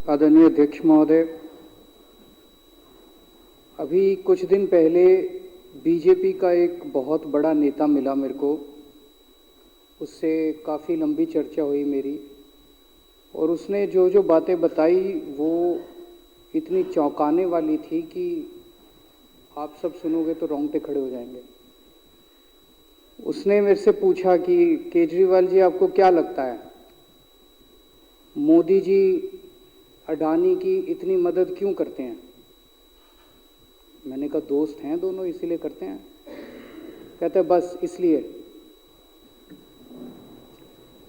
आदरणीय अध्यक्ष महोदय, अभी कुछ दिन पहले बीजेपी का एक बहुत बड़ा नेता मिला मेरे को। उससे काफ़ी लंबी चर्चा हुई मेरी, और उसने जो जो बातें बताई वो इतनी चौंकाने वाली थी कि आप सब सुनोगे तो रोंगटे खड़े हो जाएंगे। उसने मेरे से पूछा कि केजरीवाल जी, आपको क्या लगता है मोदी जी अडानी की इतनी मदद क्यों करते हैं? मैंने कहा दोस्त हैं दोनों, इसीलिए करते हैं। कहते बस इसलिए।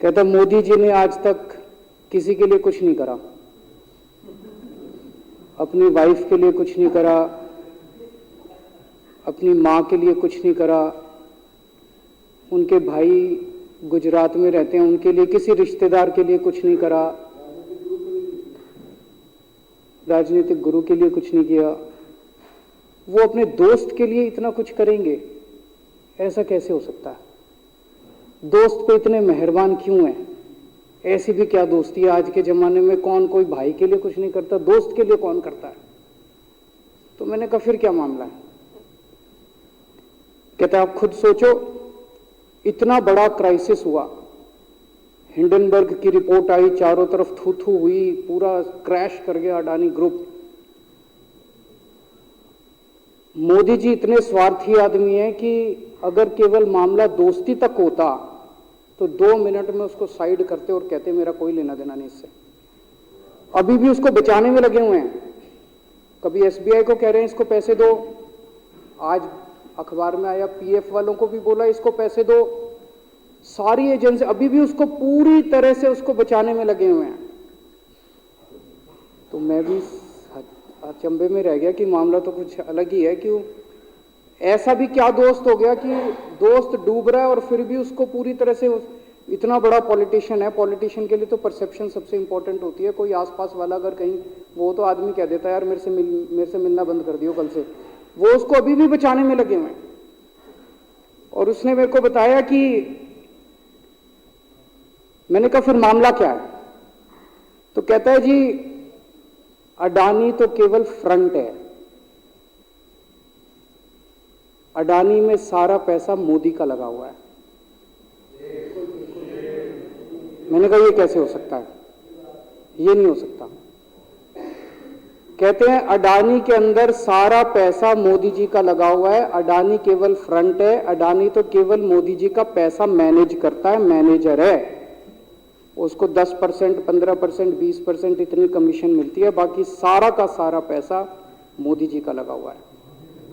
कहता मोदी जी ने आज तक किसी के लिए कुछ नहीं करा, अपनी वाइफ के लिए कुछ नहीं करा, अपनी माँ के लिए कुछ नहीं करा, उनके भाई गुजरात में रहते हैं उनके लिए, किसी रिश्तेदार के लिए कुछ नहीं करा, राजनीतिक गुरु के लिए कुछ नहीं किया। वो अपने दोस्त के लिए इतना कुछ करेंगे, ऐसा कैसे हो सकता है? दोस्त पे इतने मेहरबान क्यों हैं? ऐसी भी क्या दोस्ती है? आज के जमाने में कौन कोई भाई के लिए कुछ नहीं करता, दोस्त के लिए कौन करता है? तो मैंने कहा फिर क्या मामला है? कहता आप खुद सोचो, इतना बड़ा क्राइसिस हुआ, हिंडनबर्ग की रिपोर्ट आई, चारों तरफ थू थू हुई, पूरा क्रैश कर गया अडानी ग्रुप। मोदी जी इतने स्वार्थी आदमी हैं कि अगर केवल मामला दोस्ती तक होता तो 2 मिनट में उसको साइड करते और कहते मेरा कोई लेना देना नहीं इससे। अभी भी उसको बचाने में लगे हुए हैं। कभी एसबीआई को कह रहे हैं इसको पैसे दो, आज अखबार में आया पीएफ वालों को भी बोला इसको पैसे दो। सारी एजेंसी अभी भी उसको पूरी तरह से उसको बचाने में लगे हुए हैं। तो मैं भी अचंभे में रह गया कि मामला तो कुछ अलग ही है। क्यों ऐसा भी क्या दोस्त हो गया कि दोस्त डूब रहा है और फिर भी उसको पूरी तरह से, इतना बड़ा पॉलिटिशियन है, पॉलिटिशियन के लिए तो परसेप्शन सबसे इंपॉर्टेंट होती है। कोई आसपास वाला अगर कहीं, वो तो आदमी कह देता है यार मेरे से मिलना बंद कर दियो कल से, वो उसको अभी भी बचाने में लगे हुए हैं। और उसने मेरे को बताया कि, मैंने कहा फिर मामला क्या है? तो कहता है जी अडानी तो केवल फ्रंट है, अडानी में सारा पैसा मोदी का लगा हुआ है। मैंने कहा ये कैसे हो सकता है? ये नहीं हो सकता। कहते हैं अडानी के अंदर सारा पैसा मोदी जी का लगा हुआ है, अडानी केवल फ्रंट है, अडानी तो केवल मोदी जी का पैसा मैनेज करता है, मैनेजर है। उसको 10%, 15%, 20% इतनी कमीशन मिलती है, बाकी सारा का सारा पैसा मोदी जी का लगा हुआ है।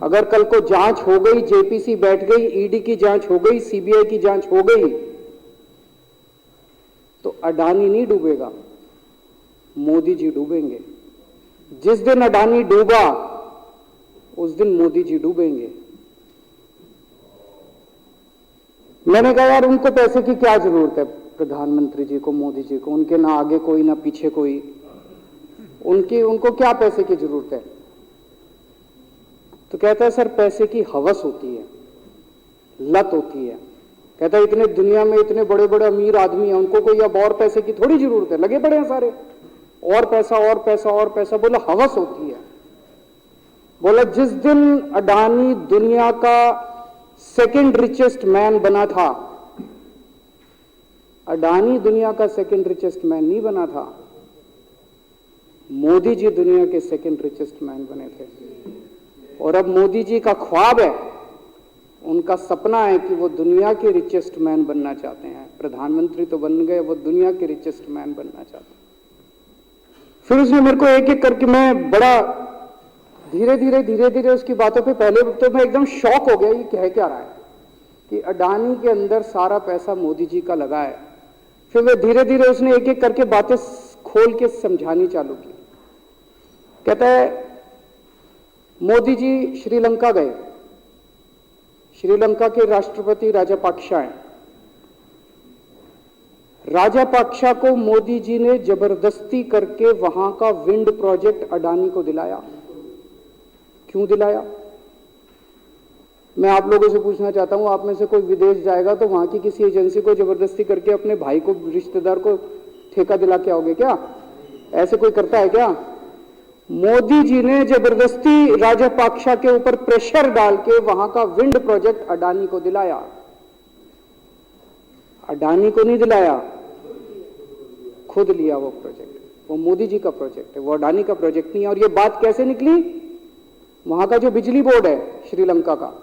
अगर कल को जांच हो गई, जेपीसी बैठ गई, ईडी की जांच हो गई, सीबीआई की जांच हो गई, तो अडानी नहीं डूबेगा, मोदी जी डूबेंगे। जिस दिन अडानी डूबा उस दिन मोदी जी डूबेंगे। मैंने कहा यार उनको पैसे की क्या जरूरत है? प्रधानमंत्री जी को, मोदी जी को, उनके ना आगे कोई ना पीछे कोई, उनको क्या पैसे की जरूरत है? तो कहता है सर पैसे की हवस होती है, लत होती है। कहता है इतने दुनिया में इतने बड़े बड़े अमीर आदमी हैं, उनको कोई अब और पैसे की थोड़ी जरूरत है, लगे पड़े हैं सारे, और पैसा और पैसा और पैसा। बोला हवस होती है। बोला जिस दिन अडानी दुनिया का सेकंड रिचेस्ट मैन बना था, अडानी दुनिया का सेकंड रिचेस्ट मैन नहीं बना था, मोदी जी दुनिया के सेकंड रिचेस्ट मैन बने थे। और अब मोदी जी का ख्वाब है, उनका सपना है कि वो दुनिया के रिचेस्ट मैन बनना चाहते हैं। प्रधानमंत्री तो बन गए, वो दुनिया के रिचेस्ट मैन बनना चाहते हैं। फिर उसने मेरे को एक एक करके, मैं बड़ा धीरे धीरे उसकी बातों पे, पहले तो मैं एकदम शॉक हो गया ये कह क्या रहा है कि अडानी के अंदर सारा पैसा मोदी जी का लगा है। फिर वे धीरे धीरे उसने एक एक करके बातें खोल के समझानी चालू की। कहता है मोदी जी श्रीलंका गए, श्रीलंका के राष्ट्रपति राजापाक्सा हैं। राजापाक्सा को मोदी जी ने जबरदस्ती करके वहां का विंड प्रोजेक्ट अडानी को दिलाया। क्यों दिलाया? मैं आप लोगों से पूछना चाहता हूं, आप में से कोई विदेश जाएगा तो वहां की किसी एजेंसी को जबरदस्ती करके अपने भाई को, रिश्तेदार को ठेका दिला के आओगे क्या? ऐसे कोई करता है क्या? मोदी जी ने जबरदस्ती राजपाक्षा के ऊपर प्रेशर डाल के वहां का विंड प्रोजेक्ट अडानी को दिलाया। अडानी को नहीं दिलाया, खुद लिया वो प्रोजेक्ट। वो मोदी जी का प्रोजेक्ट है, वो अडानी का प्रोजेक्ट नहीं है। और ये बात कैसे निकली? वहां का जो बिजली बोर्ड है श्रीलंका का,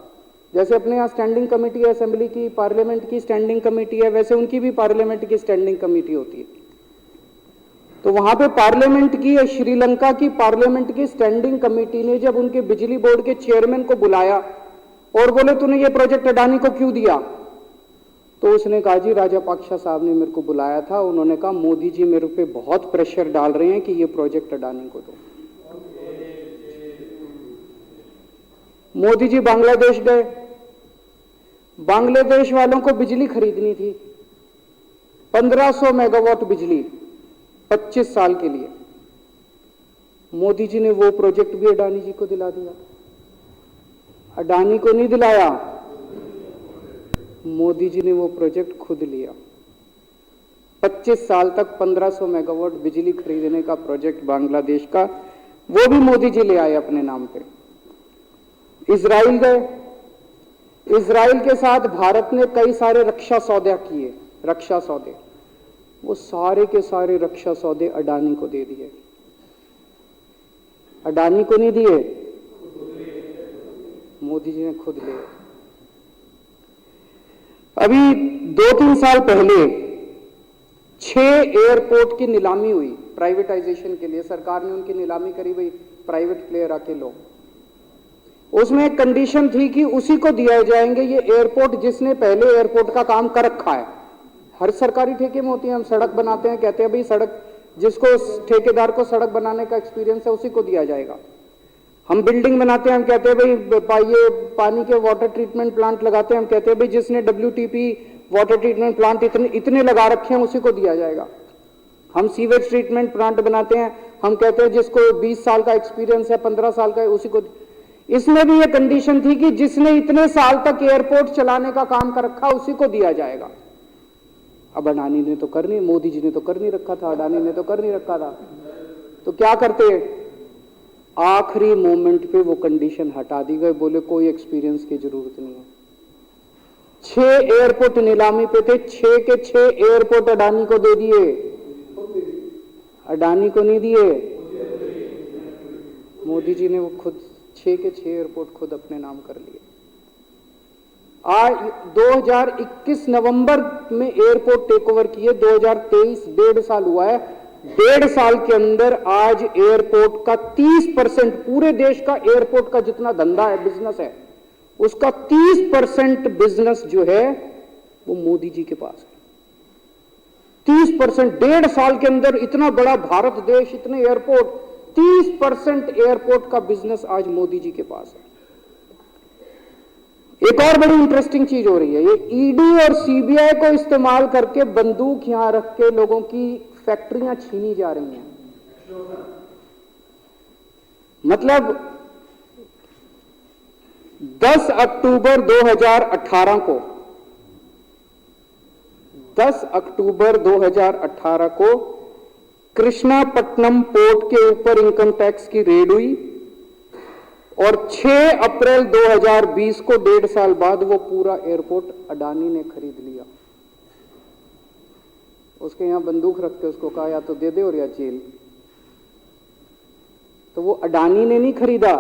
जैसे अपने यहाँ स्टैंडिंग कमेटी है असेंबली की, पार्लियामेंट की स्टैंडिंग कमेटी है, वैसे उनकी भी पार्लियामेंट की स्टैंडिंग कमेटी होती है। तो वहां पे पार्लियामेंट की, श्रीलंका की पार्लियामेंट की स्टैंडिंग कमेटी ने जब उनके बिजली बोर्ड के चेयरमैन को बुलाया और बोले तूने ये प्रोजेक्ट अडानी को क्यों दिया, तो उसने कहा जी राजापाक्षा साहब ने मेरे को बुलाया था, उन्होंने कहा मोदी जी मेरे पे बहुत प्रेशर डाल रहे हैं कि ये प्रोजेक्ट अडानी को दो। मोदी जी बांग्लादेश गए, बांग्लादेश वालों को बिजली खरीदनी थी, 1500 मेगावाट बिजली 25 साल के लिए। मोदी जी ने वो प्रोजेक्ट भी अडानी जी को दिला दिया। अडानी को नहीं दिलाया, मोदी जी ने वो प्रोजेक्ट खुद लिया। 25 साल तक 1500 मेगावाट बिजली खरीदने का प्रोजेक्ट बांग्लादेश का, वो भी मोदी जी ले आए अपने नाम पे। इजराइल गए, इजराइल के साथ भारत ने कई सारे रक्षा सौदे किए, रक्षा सौदे, वो सारे के सारे रक्षा सौदे अडानी को दे दिए। अडानी को नहीं दिए, मोदी जी ने खुद लिए। अभी 2-3 साल पहले 6 एयरपोर्ट की नीलामी हुई प्राइवेटाइजेशन के लिए, सरकार ने उनकी नीलामी करी, भाई प्राइवेट प्लेयर आके लो। उसमें एक कंडीशन थी कि उसी को दिया जाएंगे ये एयरपोर्ट जिसने पहले एयरपोर्ट का काम कर रखा है। हर सरकारी ठेके में होती है, हम सड़क बनाते हैं, कहते हैं भाई सड़क, जिसको ठेकेदार को सड़क बनाने का एक्सपीरियंस है उसी को दिया जाएगा। हम बिल्डिंग बनाते हैं, हम कहते हैं भाई ये पानी के वाटर ट्रीटमेंट प्लांट लगाते हैं, हम कहते हैं भाई जिसने WTP वाटर ट्रीटमेंट प्लांट इतने लगा रखे हैं उसी को दिया जाएगा। हम सीवेज ट्रीटमेंट प्लांट बनाते हैं, हम कहते हैं जिसको 20 साल का एक्सपीरियंस है, 15 साल का है, उसी को। इसमें भी ये कंडीशन थी कि जिसने इतने साल तक एयरपोर्ट चलाने का काम कर रखा उसी को दिया जाएगा। अब अडानी ने तो कर नहीं, मोदी जी ने तो कर नहीं रखा था, अडानी ने तो कर नहीं रखा था, तो क्या करते? आखिरी मोमेंट पे वो कंडीशन हटा दी गई, बोले कोई एक्सपीरियंस की जरूरत नहीं है। 6 एयरपोर्ट नीलामी पे थे, 6 के 6 एयरपोर्ट अडानी को दे दिए, अडानी को नहीं दिए, मोदी जी ने वो खुद 6 के 6 एयरपोर्ट खुद अपने नाम कर लिए। आज 2021 नवंबर में एयरपोर्ट टेक ओवर किए, 2023 1.5 साल हुआ है। 1.5 साल के अंदर आज एयरपोर्ट का 30%, पूरे देश का एयरपोर्ट का जितना धंधा है, बिजनेस है, उसका 30% बिजनेस जो है वो मोदी जी के पास है। 30%, 1.5 साल के अंदर इतना बड़ा भारत देश, इतने एयरपोर्ट, 30% एयरपोर्ट का बिजनेस आज मोदी जी के पास है। एक और बड़ी इंटरेस्टिंग चीज हो रही है, ये ईडी और सीबीआई को इस्तेमाल करके बंदूक यहां रख के लोगों की फैक्ट्रियां छीनी जा रही हैं। मतलब 10 अक्टूबर 2018 को, 10 अक्टूबर 2018 को कृष्णापट्टनम पोर्ट के ऊपर इनकम टैक्स की रेड हुई और 6 अप्रैल 2020 को 1.5 साल बाद वो पूरा एयरपोर्ट अडानी ने खरीद लिया। उसके यहां बंदूक रख के उसको कहा या तो दे दे और या जेल। तो वो अडानी ने नहीं खरीदा,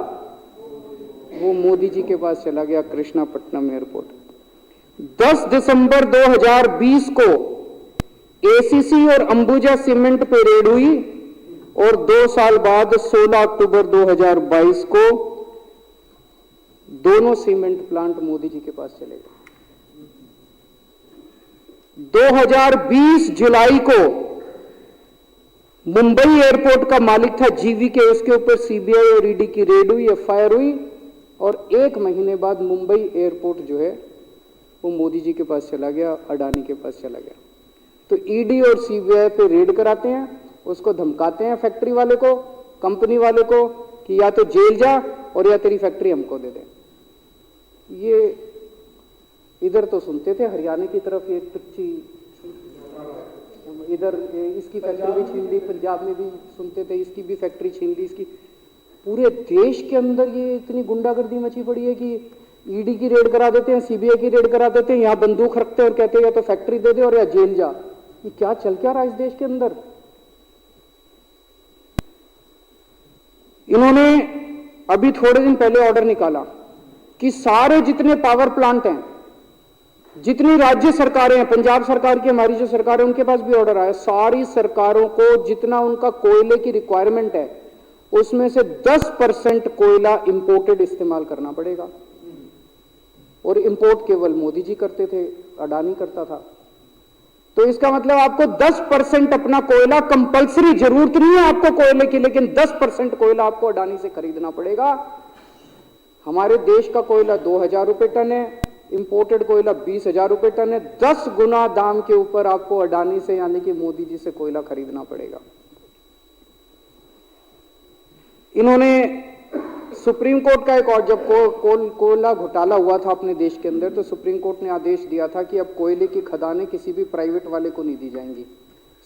वो मोदी जी के पास चला गया कृष्णापट्टनम एयरपोर्ट। 10 दिसंबर 2020 को एसीसी और अंबुजा सीमेंट पे रेड हुई और 2 साल बाद 16 अक्टूबर 2022 को दोनों सीमेंट प्लांट मोदी जी के पास चले गए। 2020 जुलाई को मुंबई एयरपोर्ट का मालिक था जीवीके, उसके ऊपर सीबीआई और ईडी की रेड हुई, एफआईआर हुई और 1 महीने बाद मुंबई एयरपोर्ट जो है वो मोदी जी के पास चला गया, अडानी के पास चला गया। तो ईडी और सीबीआई पे रेड कराते हैं, उसको धमकाते हैं फैक्ट्री वाले को, कंपनी वाले को कि या तो जेल जा और या तेरी फैक्ट्री हमको दे दे। ये इधर तो सुनते थे, हरियाणा की तरफ ये टुच्ची, इधर इसकी फैक्ट्री भी छीन ली, पंजाब में भी सुनते थे इसकी भी फैक्ट्री छीन ली, इसकी। पूरे देश के अंदर ये इतनी गुंडागर्दी मची पड़ी है कि ईडी की रेड करा देते हैं, सीबीआई की रेड करा देते हैं, यहाँ बंदूक रखते हैं और कहते हैं या तो फैक्ट्री दे दे और या जेल जा। ये क्या चल क्या रहा है इस देश के अंदर? इन्होंने अभी थोड़े दिन पहले ऑर्डर निकाला कि सारे जितने पावर प्लांट हैं, जितनी राज्य सरकारें हैं, पंजाब सरकार की, हमारी जो सरकार है, उनके पास भी ऑर्डर आया, सारी सरकारों को जितना उनका कोयले की रिक्वायरमेंट है उसमें से 10% कोयला इंपोर्टेड इस्तेमाल करना पड़ेगा। और इंपोर्ट केवल मोदी जी करते थे, अडानी करता था। तो इसका मतलब आपको 10% अपना कोयला कंपलसरी, जरूरत नहीं है आपको कोयले की, लेकिन 10% कोयला आपको अडानी से खरीदना पड़ेगा। हमारे देश का कोयला 2000 रुपए टन है, इंपोर्टेड कोयला 20,000 रुपए टन है। 10 गुना दाम के ऊपर आपको अडानी से यानी कि मोदी जी से कोयला खरीदना पड़ेगा। इन्होंने सुप्रीम कोर्ट का एक और, जब कोयला घोटाला हुआ था अपने देश के अंदर, तो सुप्रीम कोर्ट ने आदेश दिया था कि अब कोयले की खदानें किसी भी प्राइवेट वाले को नहीं दी जाएंगी,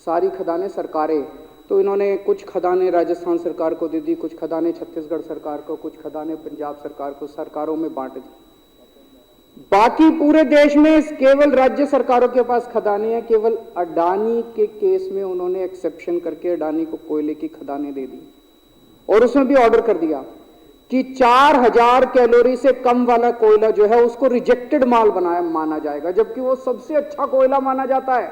सारी खदानें सरकारें। तो इन्होंने कुछ खदानें राजस्थान सरकार को दे दी, कुछ खदानें छत्तीसगढ़ सरकार को, कुछ खदानें पंजाब सरकार को, सरकारों में बांट दी। बाकी पूरे देश में केवल राज्य सरकारों के पास खदानें हैं। केवल अडानी के केस में उन्होंने एक्सेप्शन करके अडानी को कोयले की खदानें दे दी और उसमें भी ऑर्डर कर दिया कि 4000 कैलोरी से कम वाला कोयला जो है उसको रिजेक्टेड माल माना जाएगा, जबकि वो सबसे अच्छा कोयला माना जाता है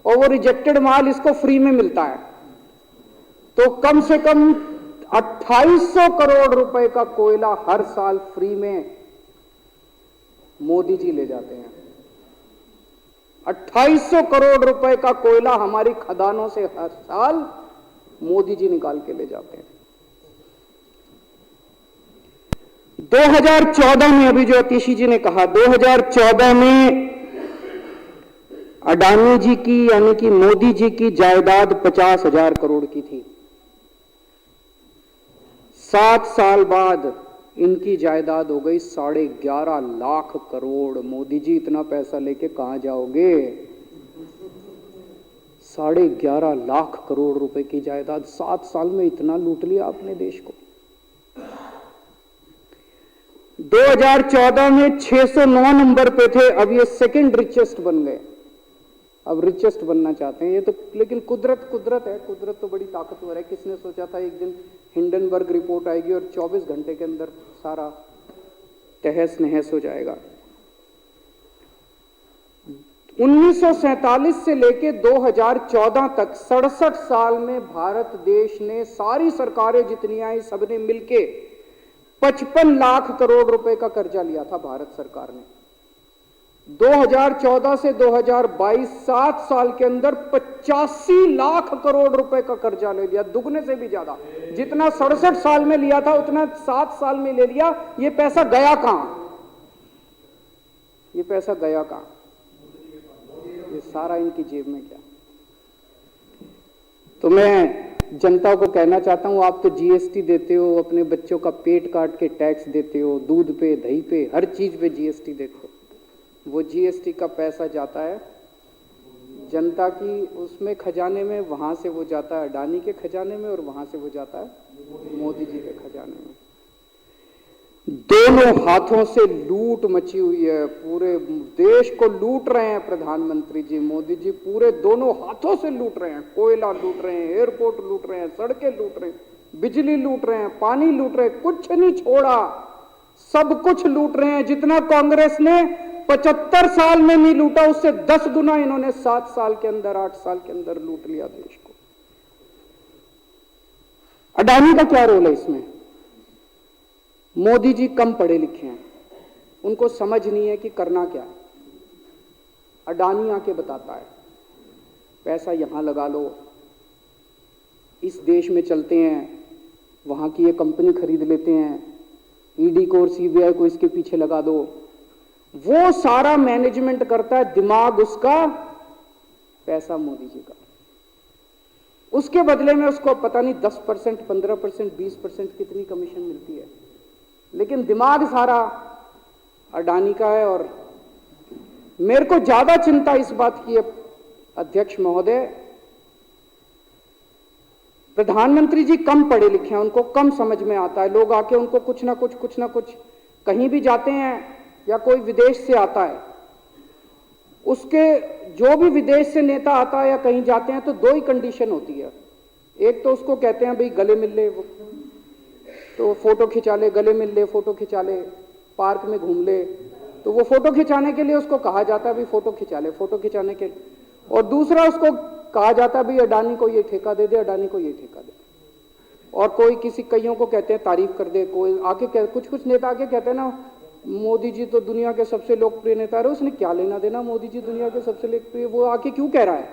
और वो रिजेक्टेड माल इसको फ्री में मिलता है। तो कम से कम 2800 करोड़ रुपए का कोयला हर साल फ्री में मोदी जी ले जाते हैं। 2800 करोड़ रुपए का कोयला हमारी खदानों से हर साल मोदी जी निकाल के ले जाते हैं। 2014 में, अभी जो अतिशी जी ने कहा, 2014 में अडानी जी की यानी कि मोदी जी की जायदाद 50,000 करोड़ की थी। 7 साल बाद इनकी जायदाद हो गई 11.5 लाख करोड़। मोदी जी इतना पैसा लेके कहां जाओगे? 11.5 लाख करोड़ रुपए की जायदाद, 7 साल में इतना लूट लिया आपने देश को। 2014 में 609 नंबर पे थे, अब ये सेकंड रिचेस्ट बन गए, अब रिचेस्ट बनना चाहते हैं ये तो। लेकिन कुदरत है, कुदरत तो बड़ी ताकतवर है। किसने सोचा था एक दिन हिंडनबर्ग रिपोर्ट आएगी और 24 घंटे के अंदर सारा तहस नहस हो जाएगा। 1947 से लेके 2014 तक 67 साल में भारत देश ने, सारी सरकारें जितनी आई सबने मिलके 55 लाख करोड़ रुपए का कर्जा लिया था भारत सरकार ने। 2014 से 2022 7 साल के अंदर 85 लाख करोड़ रुपए का कर्जा ले लिया, दुगने से भी ज्यादा। जितना 67 साल में लिया था उतना 7 साल में ले लिया। ये पैसा गया कहां? ये पैसा गया कहां? ये सारा इनकी जेब में गया। तो मैं जनता को कहना चाहता हूं, आप तो जीएसटी देते हो, अपने बच्चों का पेट काट के टैक्स देते हो, दूध पे, दही पे, हर चीज पे जीएसटी देते हो। वो जीएसटी का पैसा जाता है जनता की उसमें खजाने में, वहां से वो जाता है अडानी के खजाने में और वहां से वो जाता है मोदी जी के खजाने में। दोनों हाथों से लूट मची हुई है, पूरे देश को लूट रहे हैं प्रधानमंत्री जी, मोदी जी पूरे दोनों हाथों से लूट रहे हैं। कोयला लूट रहे हैं, एयरपोर्ट लूट रहे हैं, सड़कें लूट रहे हैं, बिजली लूट रहे हैं, पानी लूट रहे हैं, कुछ नहीं छोड़ा, सब कुछ लूट रहे हैं। जितना कांग्रेस ने 75 साल में नहीं लूटा, उससे 10 गुना इन्होंने 7 साल के अंदर, 8 साल के अंदर लूट लिया देश को। अडानी का क्या रोल है इसमें? मोदी जी कम पढ़े लिखे हैं, उनको समझ नहीं है कि करना क्या है। अडानी आके बताता है पैसा यहां लगा लो, इस देश में चलते हैं, वहां की ये कंपनी खरीद लेते हैं, ईडी को और सीबीआई को इसके पीछे लगा दो। वो सारा मैनेजमेंट करता है, दिमाग उसका, पैसा मोदी जी का। उसके बदले में उसको पता नहीं 10%, 15%, 20% कितनी कमीशन मिलती है, लेकिन दिमाग सारा अडानी का है। और मेरे को ज्यादा चिंता इस बात की है अध्यक्ष महोदय प्रधानमंत्री जी कम पढ़े लिखे हैं, उनको कम समझ में आता है। लोग आके उनको कुछ ना कुछ कहीं भी जाते हैं या कोई विदेश से आता है, उसके जो भी विदेश से नेता आता है या कहीं जाते हैं तो दो ही कंडीशन होती है। एक तो उसको कहते हैं भाई गले मिल ले, तो फोटो खिंचा ले, गले मिल ले, फोटो खिंचा ले, पार्क में घूम ले, तो वो फोटो खिंचाने के लिए उसको कहा जाता है भाई फोटो खिंचा ले, फोटो खिंचाने के लिए। और दूसरा उसको कहा जाता है भाई अडानी को ये ठेका दे दे, अडानी को ये ठेका दे। और कोई किसी कईयों को कहते हैं तारीफ कर दे, कोई आके कुछ नेता आके कहते हैं ना मोदी जी तो दुनिया के सबसे लोकप्रिय नेता है। उसने क्या लेना देना, मोदी जी दुनिया के सबसे लोकप्रिय, वो आके क्यों कह रहा है?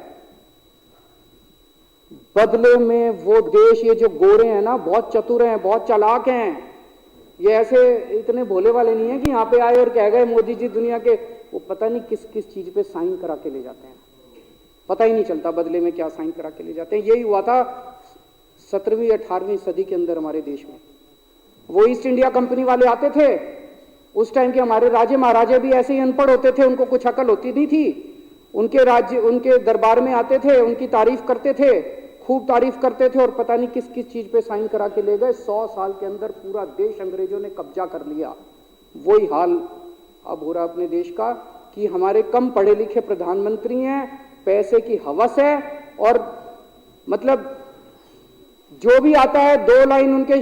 बदले में वो देश, ये जो गोरे हैं ना, बहुत चतुर हैं, बहुत चालाक हैं, ये ऐसे इतने भोले वाले नहीं है कि यहाँ पे आए और कह गए मोदी जी दुनिया के, वो पता नहीं किस किस चीज पे साइन करा के ले जाते हैं, पता ही नहीं चलता बदले में क्या साइन करा के ले जाते हैं। यही हुआ था 17वीं 18वीं सदी के अंदर हमारे देश में। वो ईस्ट इंडिया कंपनी वाले आते थे, उस टाइम के हमारे राजे महाराजे भी ऐसे ही अनपढ़ होते थे, उनको कुछ अकल होती नहीं थी। उनके राज्य, उनके दरबार में आते थे, उनकी तारीफ करते थे, खूब तारीफ करते थे, और पता नहीं किस किस चीज पे साइन करा के ले गए। 100 साल के अंदर पूरा देश अंग्रेजों ने कब्जा कर लिया। वही हाल अब हो रहा अपने देश का कि हमारे कम पढ़े लिखे प्रधानमंत्री हैं, पैसे की हवस है, और मतलब जो भी आता है 2 लाइन उनके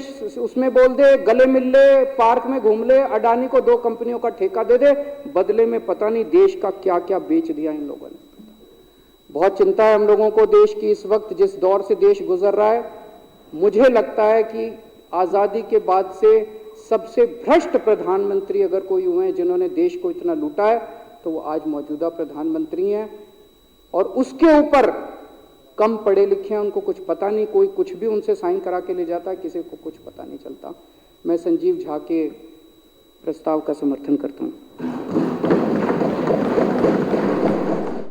उसमें बोल दे, गले मिल ले, पार्क में घूम ले, अडानी को 2 कंपनियों का ठेका दे दे, बदले में पता नहीं देश का क्या क्या बेच दिया इन लोगों ने। बहुत चिंता है हम लोगों को देश की इस वक्त, जिस दौर से देश गुजर रहा है। मुझे लगता है कि आजादी के बाद से सबसे भ्रष्ट प्रधानमंत्री अगर कोई हुए हैं जिन्होंने देश को इतना लूटा है, तो वो आज मौजूदा प्रधानमंत्री हैं। और उसके ऊपर कम पढ़े लिखे हैं, उनको कुछ पता नहीं, कोई कुछ भी उनसे साइन करा के ले जाता है, किसी को कुछ पता नहीं चलता। मैं संजीव झा के प्रस्ताव का समर्थन करता हूं।